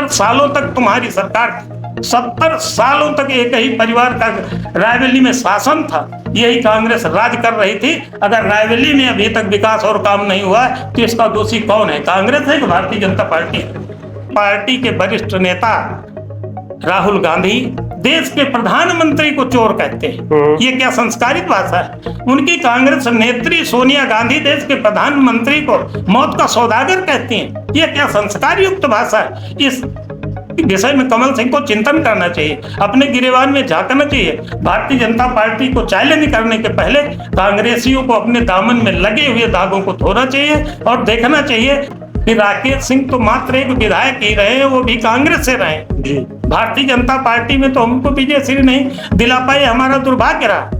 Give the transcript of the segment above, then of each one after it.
70 सालों तक तुम्हारी सरकार, 70 सालों तक एक ही परिवार का रायबरेली में शासन था, यही कांग्रेस राज कर रही थी। अगर रायबरेली में अभी तक विकास और काम नहीं हुआ तो इसका दोषी कौन है? कांग्रेस है कि भारतीय जनता पार्टी है? पार्टी के वरिष्ठ नेता राहुल गांधी देश के प्रधानमंत्री को चोर कहते हैं, ये क्या संस्कारित भाषा है? उनकी कांग्रेस नेत्री सोनिया गांधी देश के प्रधानमंत्री को मौत का सौदागर कहती हैं, ये क्या संस्कार युक्त भाषा है? इस विषय में कमल सिंह को चिंतन करना चाहिए, अपने गिरेबान में झांकना चाहिए। भारतीय जनता पार्टी को चैलेंज करने के पहले कांग्रेसियों को अपने दामन में लगे हुए दागों को धोना चाहिए और देखना चाहिए कि राकेश सिंह तो मात्र एक विधायक ही रहे, वो भी कांग्रेस से रहे जी। भारतीय जनता पार्टी में तो हमको विजय श्री नहीं दिला पाए, हमारा दुर्भाग्य रहा।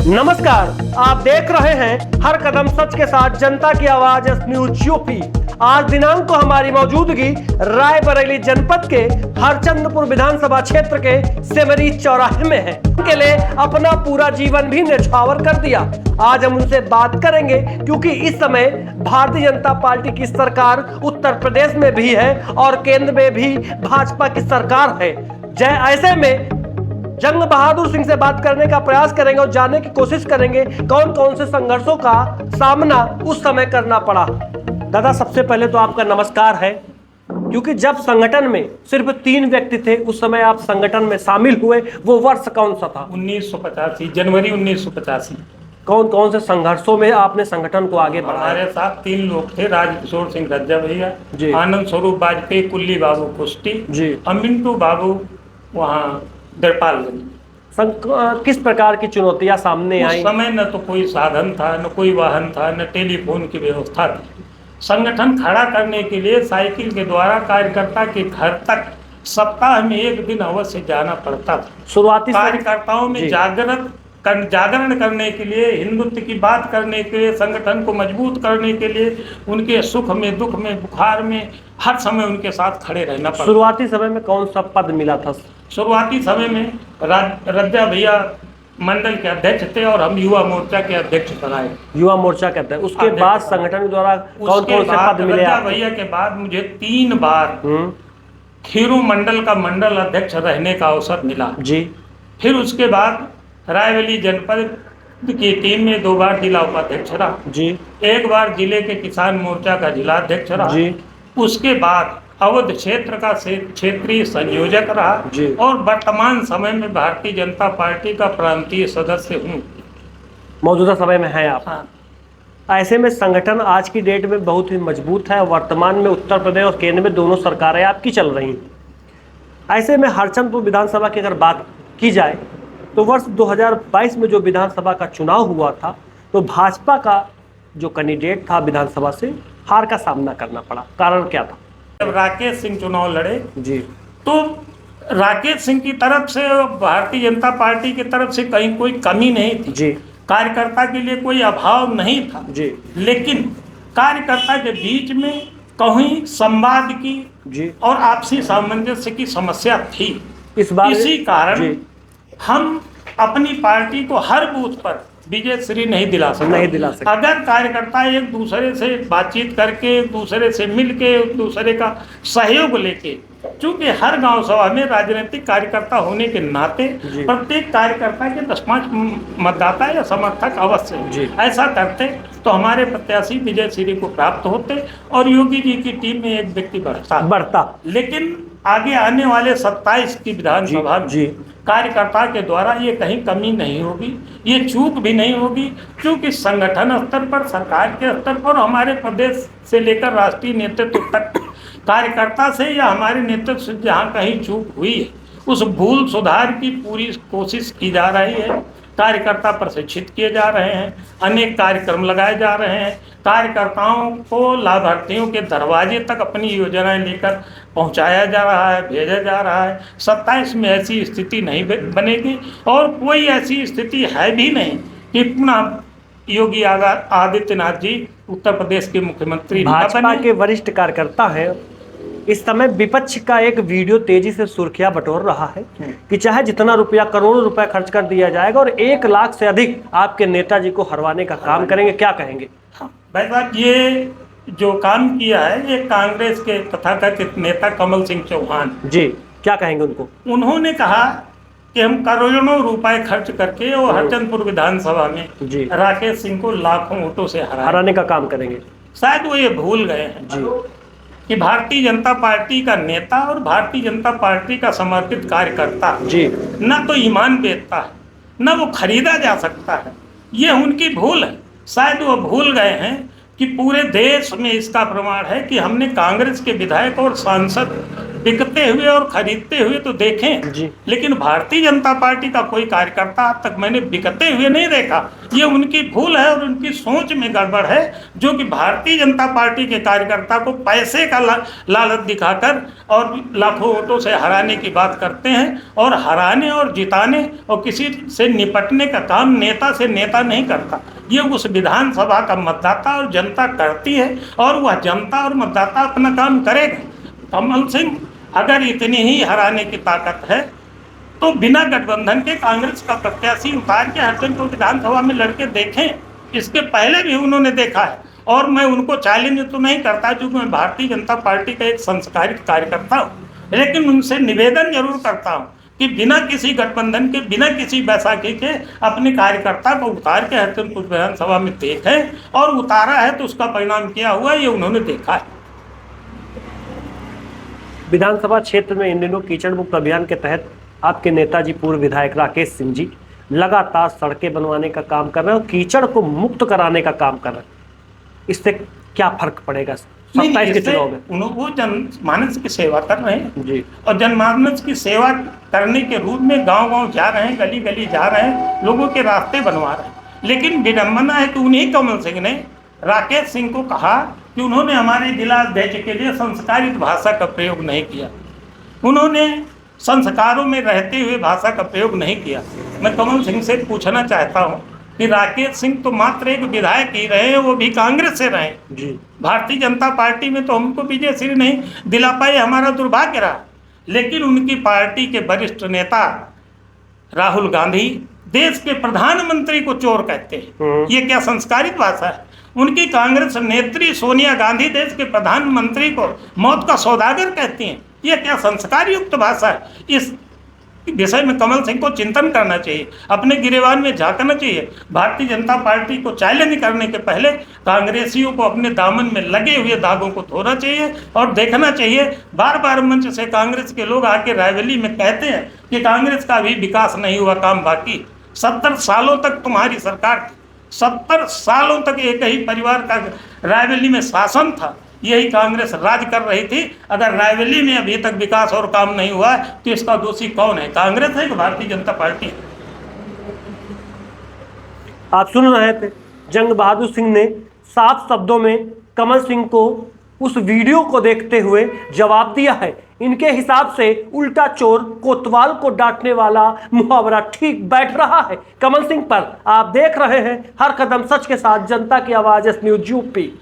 नमस्कार, आप देख रहे हैं हर कदम सच के साथ जनता की आवाज न्यूज यूपी। आज दिनांक को हमारी मौजूदगी रायबरेली जनपद के हरचंदपुर विधानसभा क्षेत्र के सेमरी चौराहे में है। उनके लिए अपना पूरा जीवन भी न्यौछावर कर दिया। आज हम उनसे बात करेंगे क्योंकि इस समय भारतीय जनता पार्टी की सरकार उत्तर प्रदेश में भी है और केंद्र में भी भाजपा की सरकार है। ऐसे में जंग बहादुर सिंह से बात करने का प्रयास करेंगे और जानने की कोशिश करेंगे कौन कौन से संघर्षों का सामना उस समय करना पड़ा। दादा, सबसे पहले तो आपका नमस्कार है, क्योंकि जब संगठन में सिर्फ 3 व्यक्ति थे उस समय आप संगठन में शामिल हुए, वो वर्ष कौन सा था? 1985, जनवरी 1985। कौन कौन से संघर्षों में आपने संगठन को आगे बढ़ाया? हमारे साथ 3 लोग थे, राजकिशोर सिंह रज्जा भैया, आनंद स्वरूप वाजपेयी, कुल्ली बाबू कुश्ती जी, मिंटू बाबू वहाँ दरपालगंज। किस प्रकार की चुनौतियां सामने आई? उस समय न तो कोई साधन था, न कोई वाहन था, न टेलीफोन की व्यवस्था थी। संगठन खड़ा करने के लिए साइकिल के द्वारा कार्यकर्ता के घर तक सप्ताह में 1 दिन अवश्य जाना पड़ता था। शुरुआती कार्यकर्ताओं में जागरण करने के लिए, हिंदुत्व की बात करने के लिए, संगठन को मजबूत करने के लिए, उनके सुख में, दुख में, बुखार में हर समय उनके साथ खड़े रहना पड़ा। शुरुआती समय में कौन सा पद मिला था? शुरुआती समय में रज्जा भैया मंडल के अध्यक्ष थे और हम युवा मोर्चा के अध्यक्ष बनाए। युवा मोर्चा के अध्यक्ष। उसके बाद संगठन द्वारा कौन कौन से पद मिले? रज्जा भैया के बाद मुझे 3 बार खीरू मंडल का मंडल अध्यक्ष रहने का अवसर मिला जी। फिर उसके बाद रायबरेली जनपद की टीम में 2 बार जिला उपाध्यक्ष रहा जी। 1 बार जिले के किसान मोर्चा का जिला अध्यक्ष रहा जी। उसके बाद अवध क्षेत्र का क्षेत्रीय संयोजक रहा जी। और वर्तमान समय में भारतीय जनता पार्टी का प्रांतीय सदस्य हूँ। मौजूदा समय में है आप? हाँ। ऐसे में संगठन आज की डेट में बहुत ही मजबूत है। वर्तमान में उत्तर प्रदेश और केंद्र में दोनों सरकारें आपकी चल रही हैं। ऐसे में हरचंदपुर विधानसभा की अगर बात की जाए तो वर्ष 2022 में जो विधानसभा का चुनाव हुआ था तो भाजपा का जो कैंडिडेट था विधानसभा से हार का सामना करना पड़ा। कारण क्या था? जब राकेश सिंह चुनाव लड़े जी तो राकेश सिंह की तरफ से, भारतीय जनता पार्टी की तरफ से कहीं कोई कमी नहीं थी जी। कार्यकर्ता के लिए कोई अभाव नहीं था जी। लेकिन कार्यकर्ता के बीच में कहीं संवाद की जी और आपसी सामंजस्य की समस्या थी। इसी कारण हम अपनी पार्टी को हर बूथ पर विजय श्री नहीं दिला सकते। अगर कार्यकर्ता एक दूसरे से बातचीत करके, एक दूसरे से मिलके, एक दूसरे का सहयोग लेके, चूंकि हर गांव सभा में राजनीतिक कार्यकर्ता होने के नाते प्रत्येक कार्यकर्ता के 10-5 मतदाता या समर्थक अवश्य, ऐसा करते तो हमारे प्रत्याशी विजय श्री को प्राप्त होते और योगी जी की टीम में एक व्यक्ति बढ़ता। लेकिन आगे आने वाले 27 की विधानसभा में कार्यकर्ता के द्वारा ये कहीं कमी नहीं होगी, ये चूक भी नहीं होगी, क्योंकि संगठन स्तर पर, सरकार के स्तर पर, हमारे प्रदेश से लेकर राष्ट्रीय नेतृत्व तक कार्यकर्ता से या हमारे नेतृत्व से जहाँ कहीं चूक हुई है उस भूल सुधार की पूरी कोशिश की जा रही है। कार्यकर्ता प्रशिक्षित किए जा रहे हैं, अनेक कार्यक्रम लगाए जा रहे हैं, कार्यकर्ताओं को लाभार्थियों के दरवाजे तक अपनी योजनाएं लेकर पहुंचाया जा रहा है, भेजा जा रहा है। 27 में ऐसी स्थिति नहीं बनेगी और कोई ऐसी स्थिति है भी नहीं कि पुनः योगी आदित्यनाथ जी उत्तर प्रदेश के मुख्यमंत्री। भाजपा के वरिष्ठ कार्यकर्ता है, इस समय विपक्ष का एक वीडियो तेजी से सुर्खियां बटोर रहा है कि चाहे जितना रुपया, करोड़ों रुपया खर्च कर दिया जाएगा और 1 लाख से अधिक आपके नेताजी को हरवाने का काम करेंगे। क्या कहेंगे? भाई साहब, ये जो काम किया है ये कांग्रेस के तथाकथित नेता कमल सिंह चौहान जी, क्या कहेंगे उनको? उन्होंने कहा कि हम करोड़ों रुपए खर्च करके और हरचंदपुर विधानसभा में जी राकेश सिंह को लाखों वोटों से हराने का काम करेंगे। शायद वो ये भूल गए हैं जी कि भारतीय जनता पार्टी का नेता और भारतीय जनता पार्टी का समर्पित कार्यकर्ता जी न तो ईमान बेचता है न वो खरीदा जा सकता है। ये उनकी भूल है। शायद वो भूल गए हैं कि पूरे देश में इसका प्रमाण है कि हमने कांग्रेस के विधायक और सांसद बिकते हुए और खरीदते हुए तो देखें जी। लेकिन भारतीय जनता पार्टी का कोई कार्यकर्ता आज तक मैंने बिकते हुए नहीं देखा। ये उनकी भूल है और उनकी सोच में गड़बड़ है, जो कि भारतीय जनता पार्टी के कार्यकर्ता को पैसे का लालच दिखाकर और लाखों वोटों से हराने की बात करते हैं। और हराने और जिताने और किसी से निपटने का काम नेता से नेता नहीं करता। ये उस विधानसभा का मतदाता और जनता करती है और वह जनता और मतदाता अपना काम करेगा। कमल सिंह अगर इतनी ही हराने की ताकत है तो बिना गठबंधन के कांग्रेस का प्रत्याशी उतार के हरचंदपुर विधानसभा में लड़के देखें। इसके पहले भी उन्होंने देखा है और मैं उनको चैलेंज तो नहीं करता क्योंकि मैं भारतीय जनता पार्टी का एक संस्कारित कार्यकर्ता हूँ, लेकिन उनसे निवेदन जरूर करता हूँ कि बिना किसी गठबंधन के बिना किसी बैसाखी के अपने कार्यकर्ता को उतार के हरचंदपुर विधानसभा में देखें। और उतारा है तो उसका परिणाम क्या हुआ ये उन्होंने देखा है। विधानसभा क्षेत्र में इन दिनों कीचड़ मुक्त अभियान के तहत आपके नेताजी पूर्व विधायक राकेश सिंह जी लगातार सड़कें बनवाने का काम कर रहे हैं और कीचड़ को मुक्त कराने का काम कर रहे हैं। इससे क्या फर्क पड़ेगा 27 के चुनाव में? वो जनमानस की सेवा कर रहे हैं जी और जनमानस की सेवा करने के रूप में गांव-गांव जा रहे हैं, गली गली जा रहे हैं, लोगों के रास्ते बनवा रहे हैं। लेकिन विडंबना है कि उन्हीं कमल सिंह ने राकेश सिंह को कहा कि उन्होंने हमारे जिला अध्यक्ष के लिए संस्कारित भाषा का प्रयोग नहीं किया, उन्होंने संस्कारों में रहते हुए भाषा का प्रयोग नहीं किया। मैं कमल सिंह से पूछना चाहता हूं कि राकेश सिंह तो मात्र एक विधायक ही रहे, वो भी कांग्रेस से रहे जी। भारतीय जनता पार्टी में तो हमको विजय श्री नहीं दिला पाए, हमारा दुर्भाग्य रहा। लेकिन उनकी पार्टी के वरिष्ठ नेता राहुल गांधी देश के प्रधानमंत्री को चोर कहते हैं। ये क्या संस्कारित भाषा है? उनकी कांग्रेस नेत्री सोनिया गांधी देश के प्रधानमंत्री को मौत का सौदागर कहती हैं। यह क्या संस्कार युक्त भाषा है? इस विषय में कमल सिंह को चिंतन करना चाहिए, अपने गिरेबान में झांकना चाहिए। भारतीय जनता पार्टी को चैलेंज करने के पहले कांग्रेसियों को अपने दामन में लगे हुए दागों को धोना चाहिए और देखना चाहिए। बार बार मंच से कांग्रेस के लोग आके रायबरेली में कहते हैं कि कांग्रेस का भी विकास नहीं हुआ, काम बाकी। 70 सालों तक तुम्हारी सरकार, 70 सालों तक एक ही परिवार का रायबरेली में शासन था, यही कांग्रेस राज कर रही थी। अगर रायबरेली में अभी तक विकास और काम नहीं हुआ तो इसका दोषी कौन है? कांग्रेस है कि भारतीय जनता पार्टी है? आप सुन रहे थे जंग बहादुर सिंह ने साफ शब्दों में कमल सिंह को उस वीडियो को देखते हुए जवाब दिया है। इनके हिसाब से उल्टा चोर कोतवाल को डांटने वाला मुहावरा ठीक बैठ रहा है कमल सिंह पर। आप देख रहे हैं हर कदम सच के साथ जनता की आवाज न्यूज़ यूपी।